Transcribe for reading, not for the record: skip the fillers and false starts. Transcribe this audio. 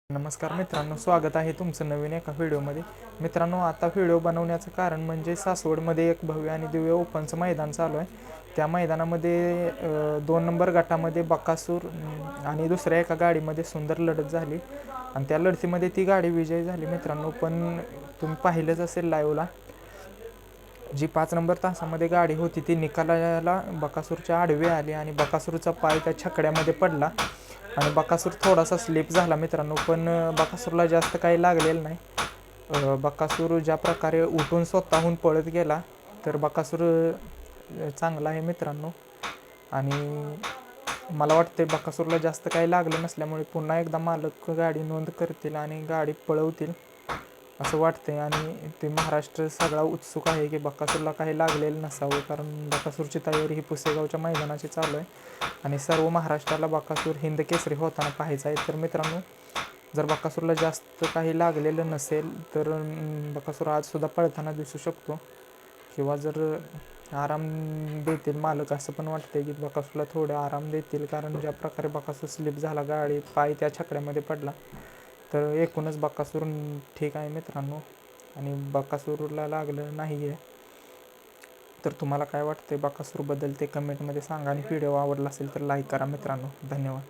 नमस्कार मित्रांनो, स्वागत आहे तुमचं नवीन एका व्हिडिओमध्ये. मित्रांनो, आता व्हिडिओ बनवण्याचं कारण म्हणजे सासवडमध्ये एक भव्य आणि दिव्य ओपनचं मैदान चालू आहे. त्या मैदानामध्ये 2 नंबर गटामध्ये बकासूर आणि दुसऱ्या एका गाडीमध्ये सुंदर लढत झाली आणि त्या लढतीमध्ये ती गाडी विजयी झाली मित्रांनो. पण तुम्ही पाहिलंच असेल लाईव्हला, जी 5 नंबर तासामध्ये गाडी होती ती निकालाला बकासूरच्या आडवी आली आणि बकासूरचा पाय त्या छकड्यामध्ये पडला आणि बकासूर थोडासा स्लिप झाला मित्रांनो. पण बकासूरला जास्त काही लागलेलं नाही. बकासूर ज्या प्रकारे उठून स्वतःहून पळत गेला, तर बकासूर चांगला आहे मित्रांनो. आणि मला वाटते बकासूरला जास्त काही लागलं नसल्यामुळे पुन्हा एकदा मालक गाडी नोंद करतील आणि गाडी पळवतील असं वाटतंय. आणि ते महाराष्ट्र सगळा उत्सुक आहे की बकासूरला काही लागलेलं नसावं, कारण बकासूरची तयारी ही पुसेगावच्या मैदानाची चालू आहे आणि सर्व महाराष्ट्राला बकासूर हिंद केसरी होताना पाहायचा आहे. तर मित्रांनो, जर बकासूरला जास्त काही लागलेलं नसेल तर बकासूर आजसुद्धा पळताना दिसू शकतो, किंवा जर आराम देतील मालक असं पण वाटते की बकासूरला थोडे आराम देतील, कारण ज्या प्रकारे बकासूर स्लिप झाला, गाडी पाय त्या छकड्यामध्ये पडला, तर एकूणच बकासूर ठीक आहे मित्रांनो आणि बकासूरला लागलं नाही आहे. तर तुम्हाला काय वाटते बकासूरबद्दल ते कमेंटमध्ये सांगा आणि व्हिडिओ आवडला असेल तर लाईक करा मित्रांनो. धन्यवाद.